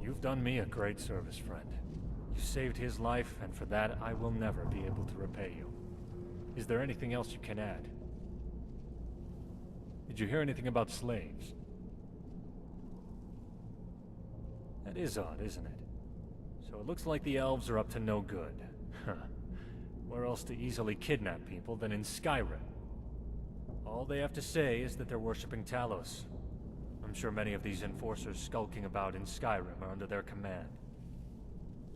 You've done me a great service, friend. You saved his life, and for that I will never be able to repay you. Is there anything else you can add? Did you hear anything about slaves? That is odd, isn't it? So it looks like the elves are up to no good. Huh. Where else to easily kidnap people than in Skyrim? All they have to say is that they're worshipping Talos. I'm sure many of these enforcers skulking about in Skyrim are under their command.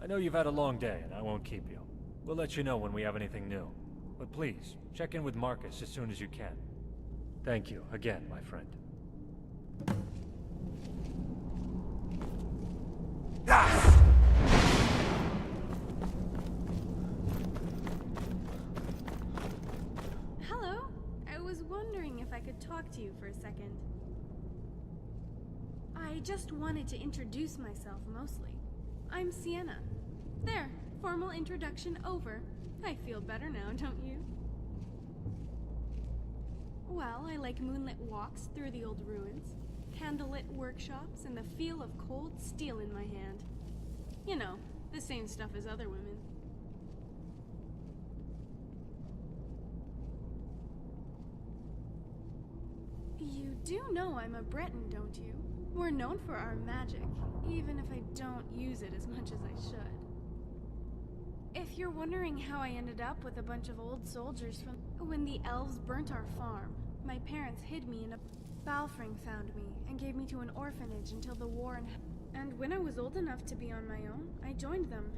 I know you've had a long day, and I won't keep you. We'll let you know when we have anything new. But please, check in with Marcus as soon as you can. Thank you again, my friend. Hello? I was wondering if I could talk to you for a second. I just wanted to introduce myself mostly. I'm Sienna. There, formal introduction over. I feel better now, don't you? Well, I like moonlit walks through the old ruins, candlelit workshops, and the feel of cold steel in my hand. You know, the same stuff as other women. You do know I'm a Breton, don't you? We're known for our magic, even if I don't use it as much as I should. If you're wondering how I ended up with a bunch of old soldiers from when the elves burnt our farm, my parents hid me in a... Balfring found me and gave me to an orphanage until the war and when I was old enough to be on my own, I joined them.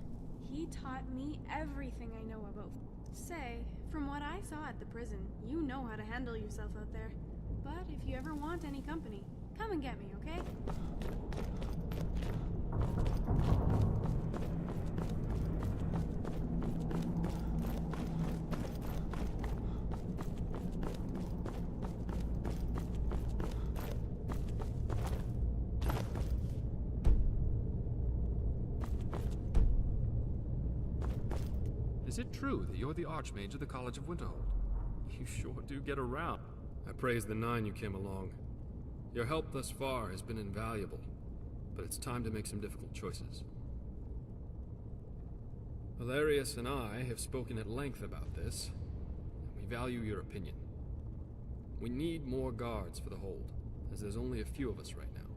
He taught me everything I know about... Say, from what I saw at the prison, you know how to handle yourself out there. But if you ever want any company, come and get me, okay? Is it true that you're the Archmage of the College of Winterhold? You sure do get around. I praise the 9 you came along. Your help thus far has been invaluable, but it's time to make some difficult choices. Valerius and I have spoken at length about this, and we value your opinion. We need more guards for the hold, as there's only a few of us right now.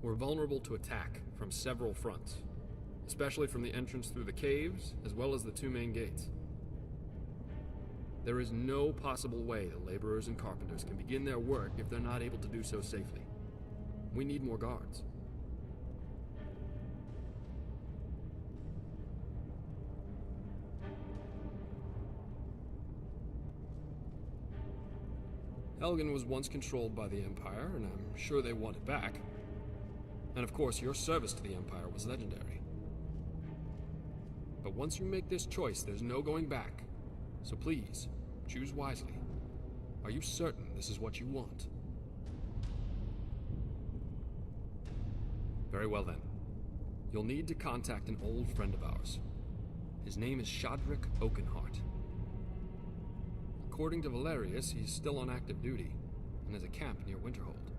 We're vulnerable to attack from several fronts, especially from the entrance through the caves, as well as the 2 main gates. There is no possible way the laborers and carpenters can begin their work if they're not able to do so safely. We need more guards. Helgen was once controlled by the Empire, and I'm sure they want it back. And of course, your service to the Empire was legendary. But once you make this choice, there's no going back. So please, choose wisely. Are you certain this is what you want? Very well then. You'll need to contact an old friend of ours. His name is Shodrick Oakenheart. According to Valerius, he's still on active duty, and has a camp near Winterhold.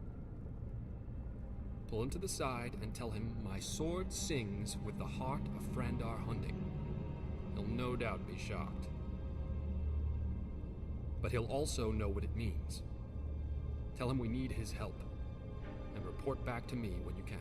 Pull him to the side and tell him, "My sword sings with the heart of Frandar Hunding." He'll no doubt be shocked. But he'll also know what it means. Tell him we need his help, and report back to me when you can.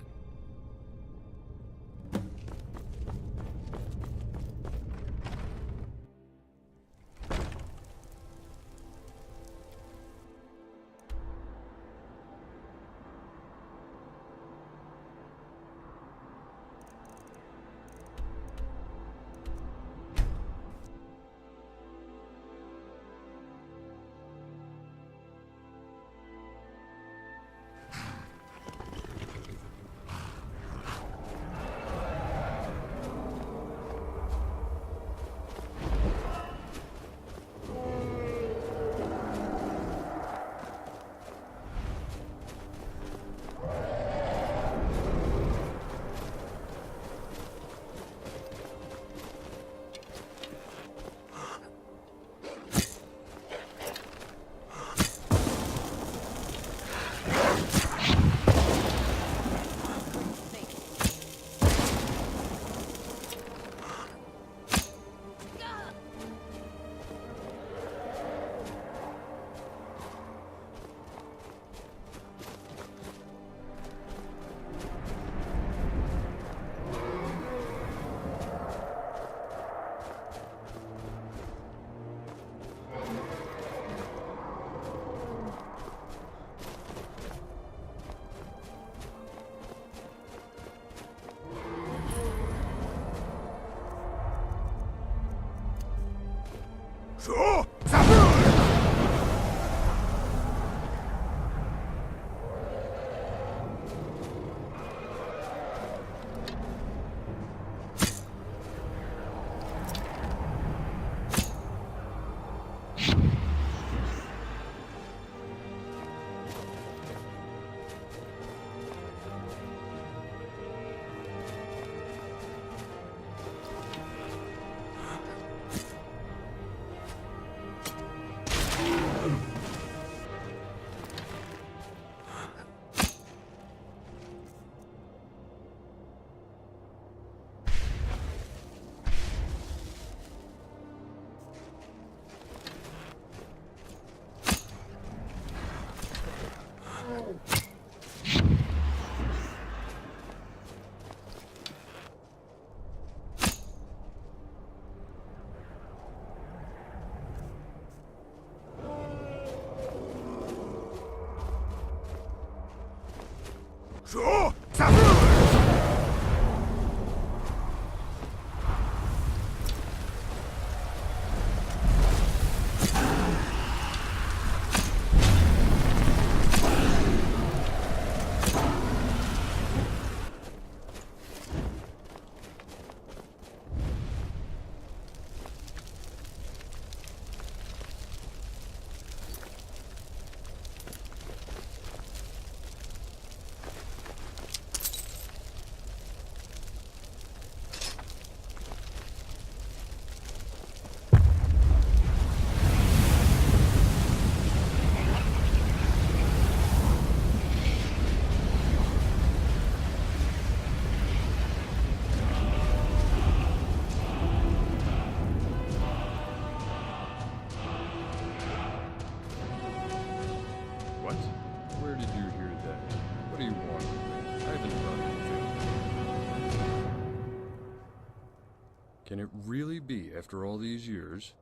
Can it really be, after all these years,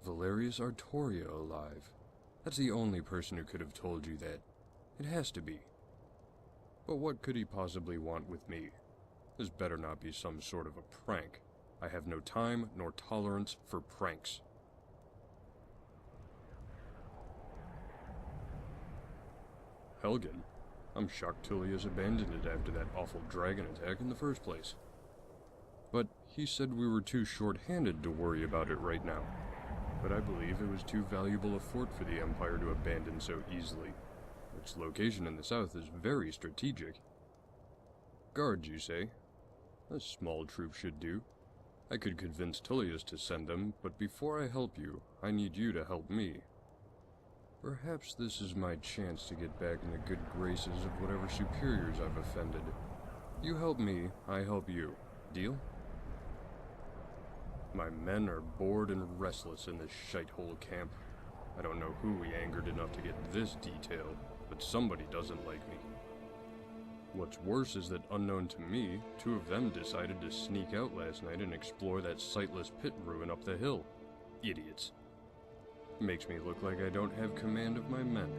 Valerius Artoria alive? That's the only person who could have told you that. It has to be. But what could he possibly want with me? This better not be some sort of a prank. I have no time nor tolerance for pranks. Helgen? I'm shocked Tullius abandoned it after that awful dragon attack in the first place. But he said we were too short-handed to worry about it right now. But I believe it was too valuable a fort for the Empire to abandon so easily. Its location in the south is very strategic. Guards, you say? A small troop should do. I could convince Tullius to send them, but before I help you, I need you to help me. Perhaps this is my chance to get back in the good graces of whatever superiors I've offended. You help me, I help you. Deal? My men are bored and restless in this shithole camp. I don't know who we angered enough to get this detail, but somebody doesn't like me. What's worse is that, unknown to me, two of them decided to sneak out last night and explore that sightless pit ruin up the hill. Idiots. Makes me look like I don't have command of my men.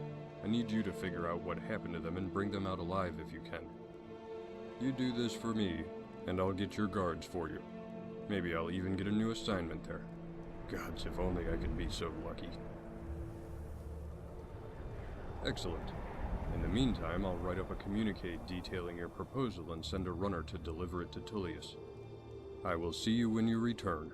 I need you to figure out what happened to them and bring them out alive if you can. You do this for me, and I'll get your guards for you. Maybe I'll even get a new assignment there. Gods, if only I could be so lucky. Excellent. In the meantime, I'll write up a communique detailing your proposal and send a runner to deliver it to Tullius. I will see you when you return.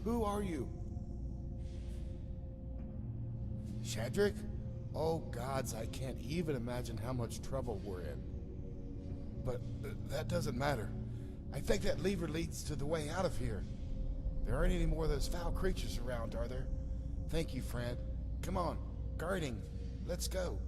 Who are you? Shadrick? Oh gods, I can't even imagine how much trouble we're in. But that doesn't matter. I think that lever leads to the way out of here. There aren't any more of those foul creatures around, are there? Thank you, friend. Come on, guarding. Let's go.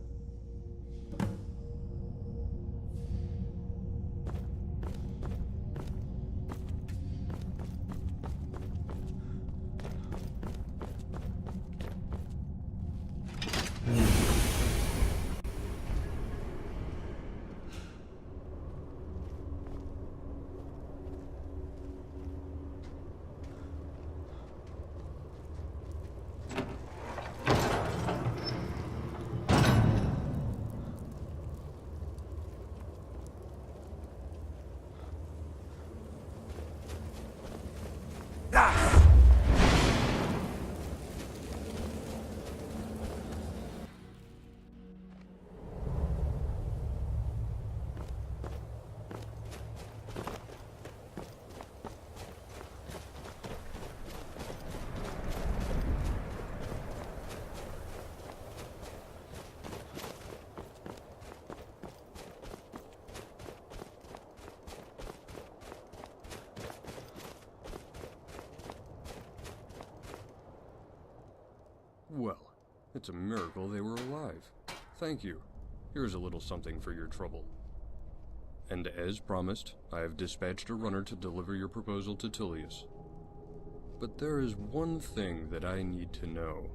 Well, it's a miracle they were alive. Thank you. Here's a little something for your trouble. And as promised, I have dispatched a runner to deliver your proposal to Tullius. But there is one thing that I need to know.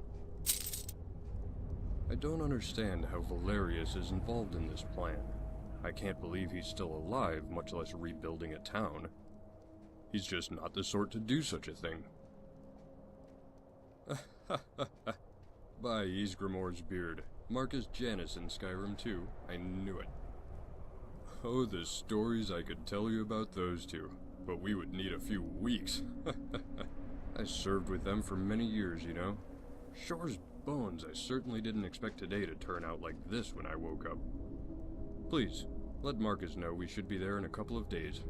I don't understand how Valerius is involved in this plan. I can't believe he's still alive, much less rebuilding a town. He's just not the sort to do such a thing. By Ysgramor's beard. Marcus Janus in Skyrim too. I knew it. Oh, the stories I could tell you about those two. But we would need a few weeks. I served with them for many years, you know. Shore's bones, I certainly didn't expect today to turn out like this when I woke up. Please, let Marcus know we should be there in a couple of days.